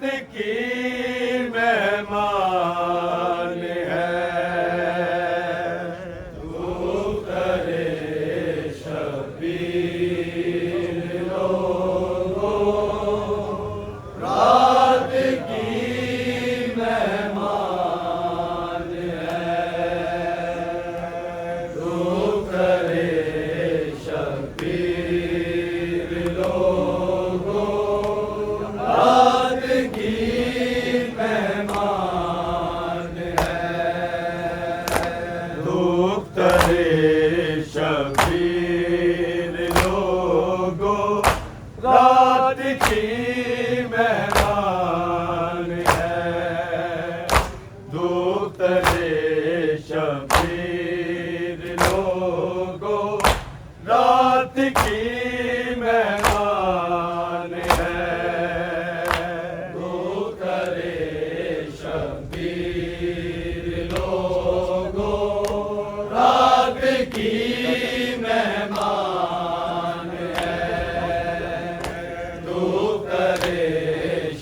की मेहमान है। तू करे शबीर लोगों, रात की मेहमान है। तू करे शबीर लोगों, रात की मेहमान है। दुख करे शबीर लोगों, रात की मेहमान है। दुख करे शबीर लोगों, रात की मेहमान है। दुख करे शबीर लोगों, रात की मेहमान है। दुख करे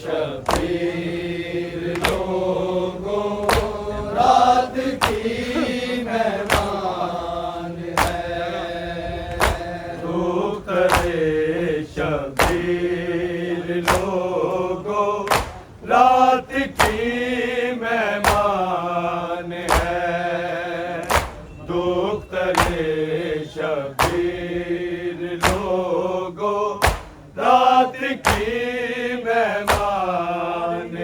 शबीर लोगों, रात की मेहमान है। दुख करे शबीर लोगों, रात की मेहमान है। दुख करे शबीर लोगों, रात की मेहमान है।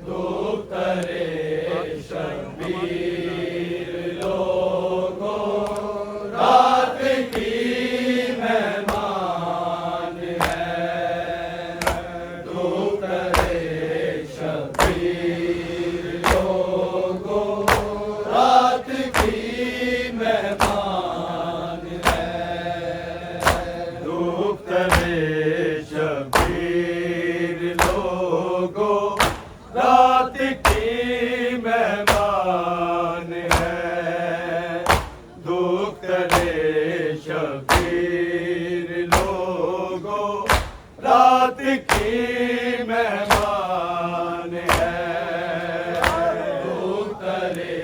दुख करे शबीर लोगों, रात की मेहमान है। दुख करे शबीर लोगों, रात की मेहमान है। दुख करे शबीर लोगों, रात की मेहमान है। दुख करे शबीर लोगों, रात की मेहमान है। दुख करे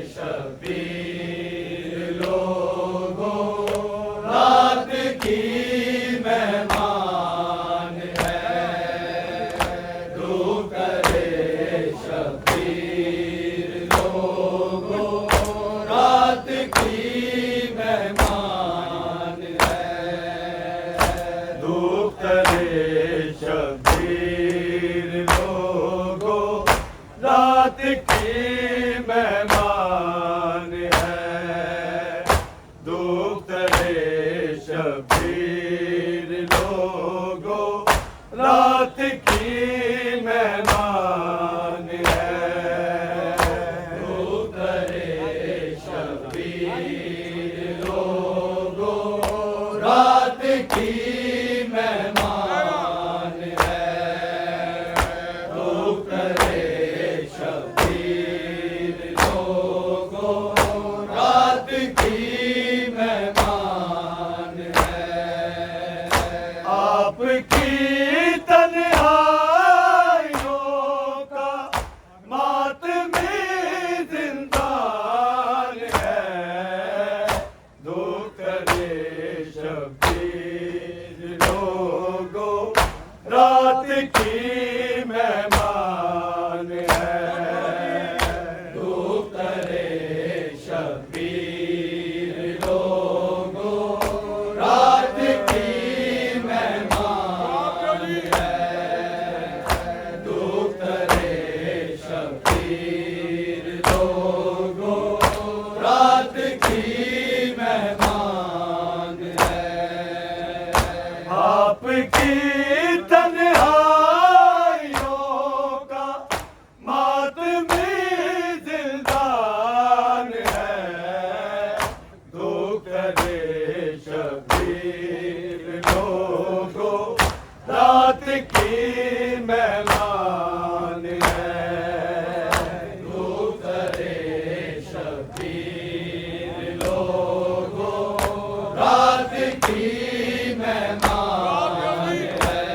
शबीर लोगों, रात की मेहमान है। दुख करे शबीर लोगों, रात की मेहमान है। दुख करे शबीर लोगों, रात की मेहमान है। दुख करे शबीर लोगों, रात की मेहमान है। दुख करे शबीर लोगों, रात की मेहमान है। दुख करे शबीर लोगों, रात की मेहमान है। आपकी तन्हाइयों का मातमी जिंदान है। दुख करे शबीर लोगों, रात की मेहमान है। दुख करे शबीर लोगों, रात की मेहमान है। दुख करे शबीर लोगों, रात की मेहमान है। आपकी तन्हाइयों का मातमी जिंदान है। दुख करे शबीर लोगों, रात की मेहमान है। दुख करे शबीर लोगों, रात की मेहमान है।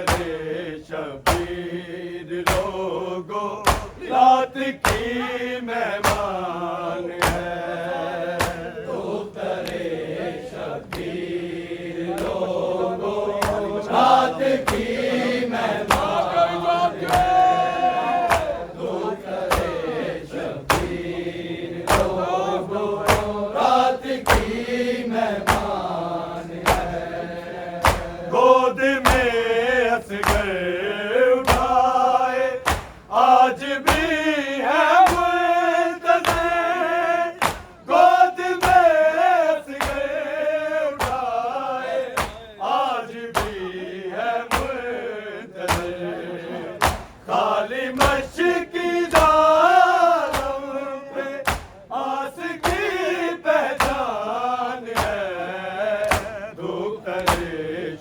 करे शबीर लोगो, रात की मेहमान है। दुख करे शबीर लोगो, रात की मेहमान है। दुख करे शबीर लोगो, रात की मेहमान है। गोद में असगर उठाए आज भी है मुंतज़िर। गोद में असगर उठाए आज भी है मुंतज़िर। खाली मशकी दारों पे आस की पहचान है। दुख करे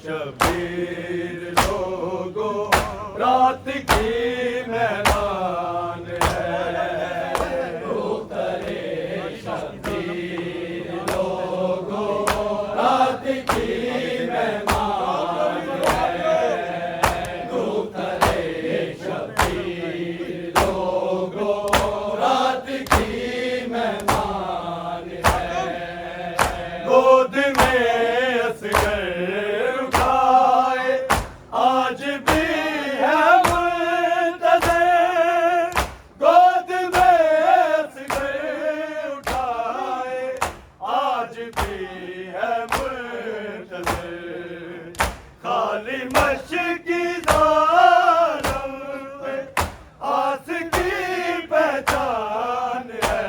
शबीर लोगो, रात की मेहमान है। दुख करे शबीर लोगो, रात की मेहमान है। दुख करे शबीर लोगो, रात की मेहमान है। गोद में असगर उठाए आज भी है मुंतज़िर। गोद में असगर उठाए आज भी है मुंतज़िर। खाली मशकी दारों पे आस की पहचान है।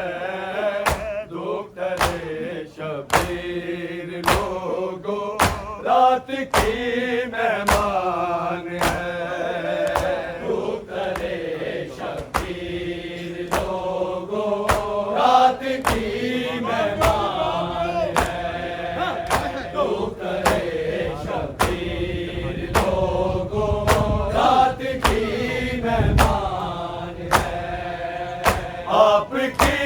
दुख करे शबीर लोगो, रात की मेहमान है। दुख करे शबीर लोगो, रात की मेहमान है। दुख करे शबीर लोगो, रात की मेहमान है। आपकी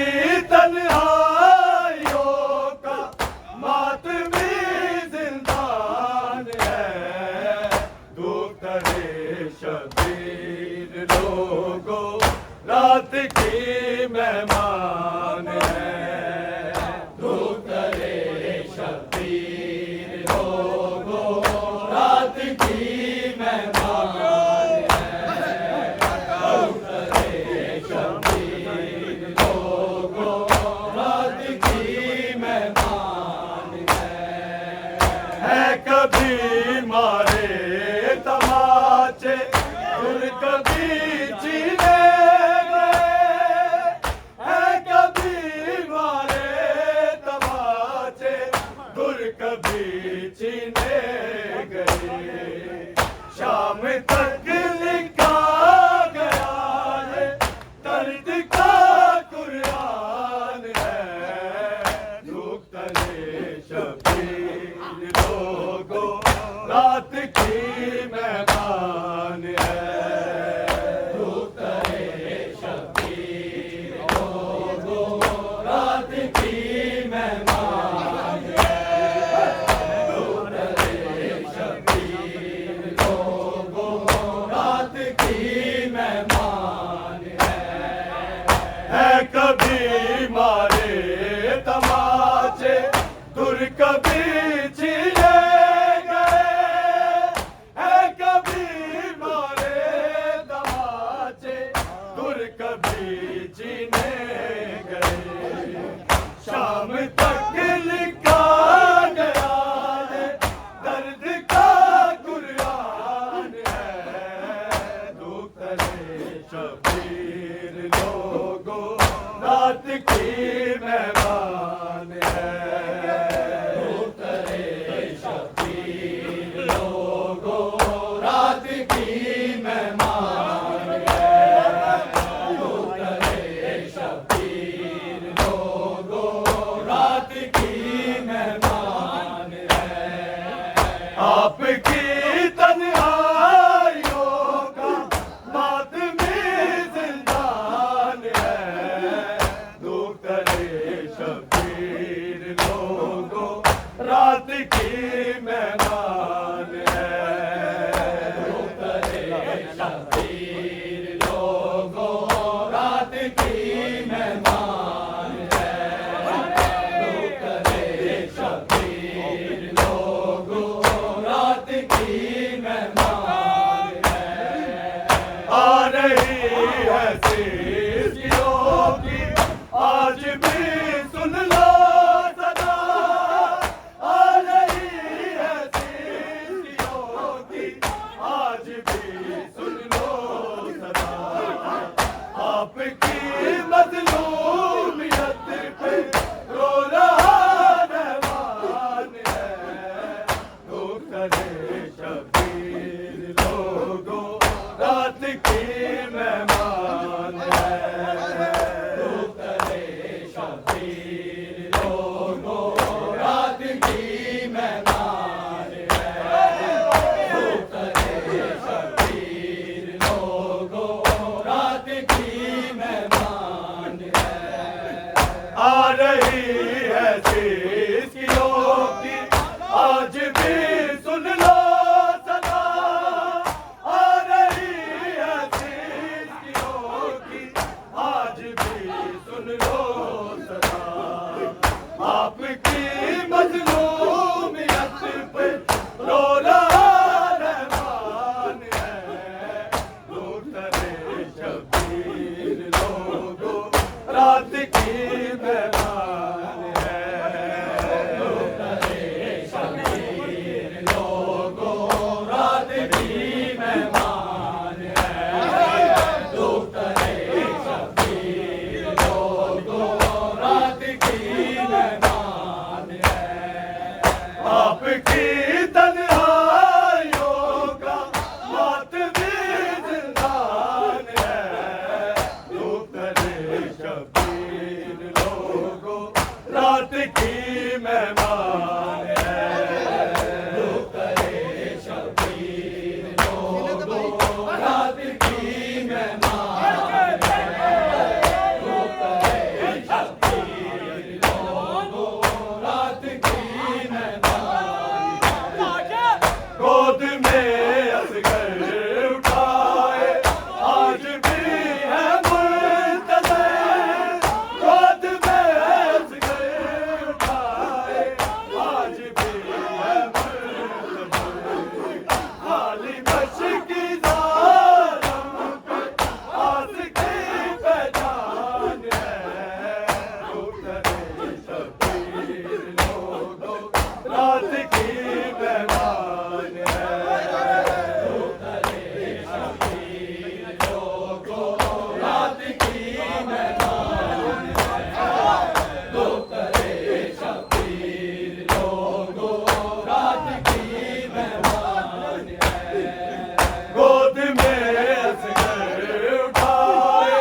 तन्हाइयों का मातमी जिंदान है। दुख करे शबीर लोगो, रात की मेहमान है। दुख करे शबीर लोगो, रात की मेहमान है। दुख करे शबीर लोगो, रात की मेहमान है। कभी मारे तमाचे फिर कभी जीने गए। है कभी मारे तमाचे दूर कभी जीने गए। शाम तक लिखा गया है दर्द का कुरान है। दुख करे शबीर लोगो, रात की मेहमान है। दुख करे शबीर लोगो, रात की मेहमान है। दुख करे शबीर लोगो, रात की मेहमान है। कभी मारे तमाचे दूर कभी जीने गए। है कभी मारे तमाचे दूर कभी जीने गए। शाम तक लिखा गया है दर्द का कुरान है। दुख करे शबीर लोगो, रात की मेहमान है। दुख करे शबीर लोगो, रात की मेहमान है। दुख करे शबीर लोगो, रात की मेहमान है। आपकी तन्हाइयों का मातमी की मेहमान है। दुख्तरे शबीर लोगों रात की मेहमान है। दुख्तरे शबीर लोगों रात की मेहमान है। आ रही है सिसकियों की आज भी सुन लो सदा। आ रही है सिसकियों की आज भी सुन लो सदा। आपकी मजलूमियत पे रो रहा रहमान है। दुख्तरे शबीर लोगों रात की मेहमान है। दुख्तरे शबीर लोगों रात की मेहमान है। दुख्तरे शबीर लोगों रात की मेहमान है। आपकी तन्हाइयों का मातमी जिंदान है। दुख्तरे शबीर लोगों रात की मेहमान है। दुख्तरे शबीर लोगों रात की मेहमान है। दुख्तरे शबीर लोगों रात की मेहमान है। गोद में असगर उठाए आज भी है मुंतज़र। गोद में असगर उठाए आज भी है मुंतज़र। खाली मशकी ज़ालम पे आस की पहचान है। दुख्तरे शबीर लोगों रात की मेहमान है। दुख्तरे शबीर लोगों रात की मेहमान है। दुख्तरे शबीर लोगों रात की मेहमान है। गोद में असगर उठाए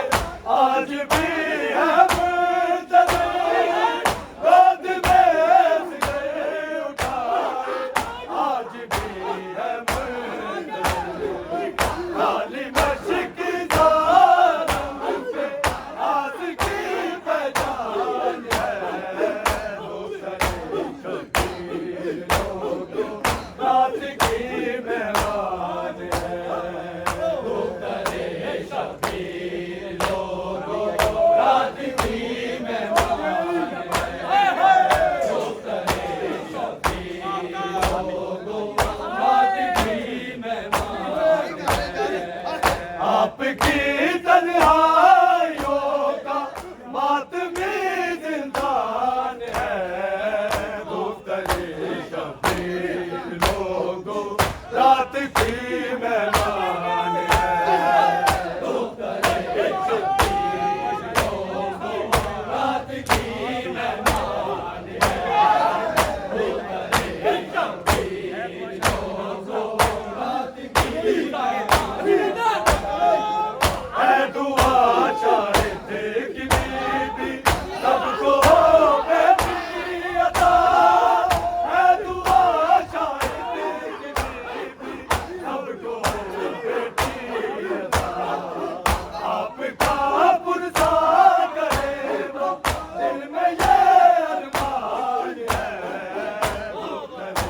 आज भी है मुंतज़र। गोद में असगर उठाए आज भी है मुंतज़र। खाली मशकी ज़ालम पे आस की पहचान है। दुख्तरे शबीर लोगों रात की मेहमान है। दुख्तरे शबीर लोगों रात की मेहमान है। दुख्तरे शबीर लोगों रात की मेहमान है। आपकी तन्हाइयों का मातमी जिंदान है। दुख्तरे शबीर लोगों रात की मेहमान है। दुख्तरे शबीर लोगों रात की मेहमान है। दुख्तरे शबीर लोगों रात की मेहमान है। है दुआ चाहते कि बीबी सबको बेटी अता। है दुआ चाहते कि बीबी सबको बेटी अता। आपका पुरसा करे वो दिल में ये अरमान है। दुख्तरे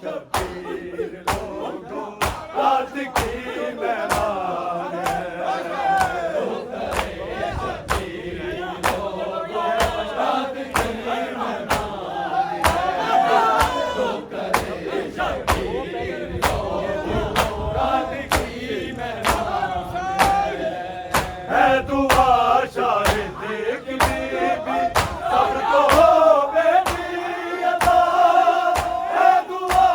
शबीर लोगों रात की मेहमान है। दुख्तरे शबीर लोगों रात की मेहमान है। दुख्तरे शबीर लोगों रात की मेहमान है दुआ शाहिद की बीबी सबको बेटी अता। है दुआ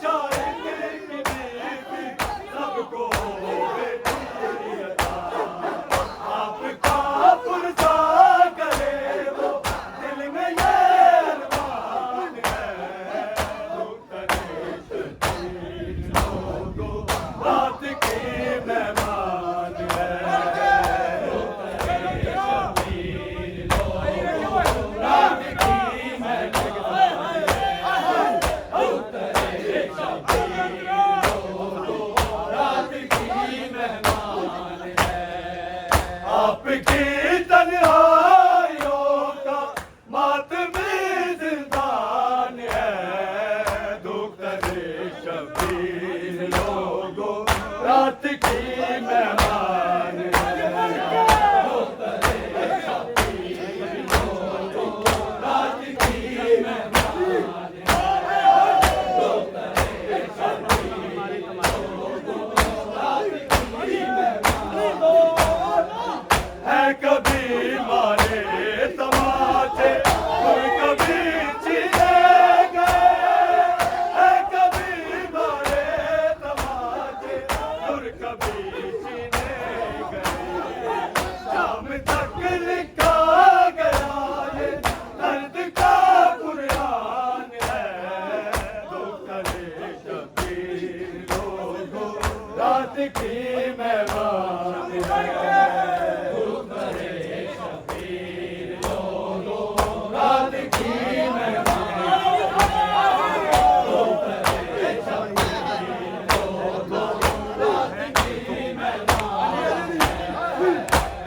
शाहिद की बीबी सबको बेटी अता। आपका पुरसा करे वो दिल में ये अरमान है। दुख्तरे शबीर लोगों रात की मेहमान मेहमान है कभी मारे तमाचे और कभी चीरे गए है कभी मारे तमाचे और कभी चीरे गए शाम तक लिखा गया ये दर्द का कुरान है दो करे शबीर लोगों रात की मेहमान है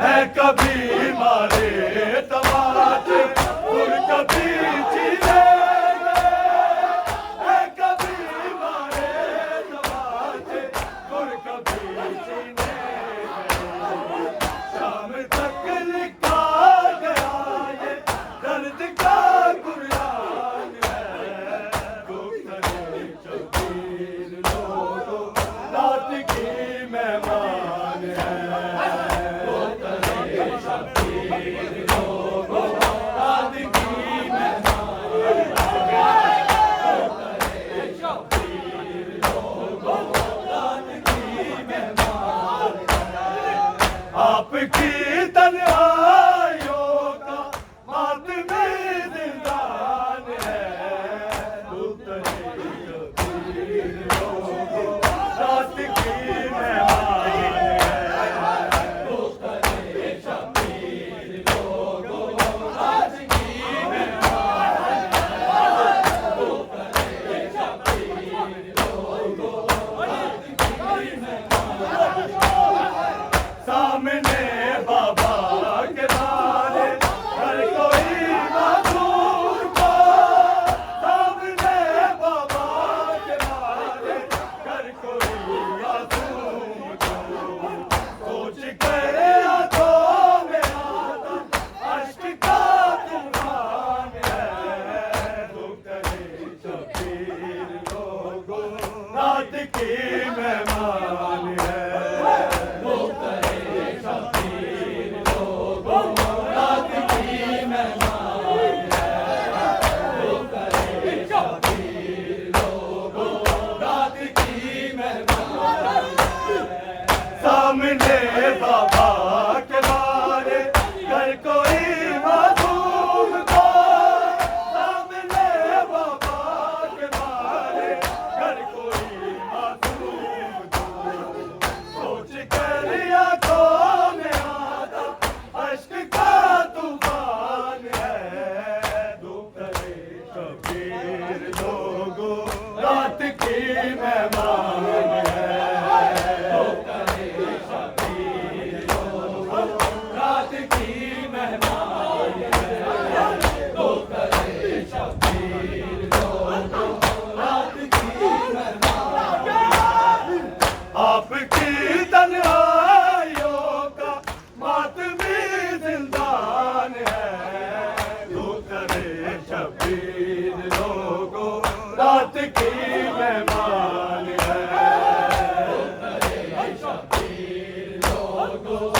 है कभी मारे तमाचे और कभी चीरे गए है कभी मारे तमाचे और कभी चीरे गए शाम तक लिखा गया ये दर्द का कुरान है दो करे शबीर लोगों रात की मेहमान है आपकी तन्हाइयों का मातमी जिंदान है उतरे शबीर लोगों रात की मेहमान है उतरे शबीर लोगों रात की मेहमान है उतरे शबीर लोगों रात की मेहमान सामने बाबा के बारे हर कोई मासूम को सामने बाबा के बारे हर कोई मासूम को सोच कर आंखों में आता अश्क का तूफान है दो करे शबीर लोगों रात की मेहमान है सामने बाबा के बारे घर कोई मासूम को सामने बाबा के बारे घर कोई मासूम को सोच कर आंखों में आता अश्क का तूफान है दो करे शबीर लोगों रात की मेहमान है आपकी तन्हाइयों का मातमी जिंदान है दो करे शबीर लोगों रात की मेहमान है दो करे शबीर लोगों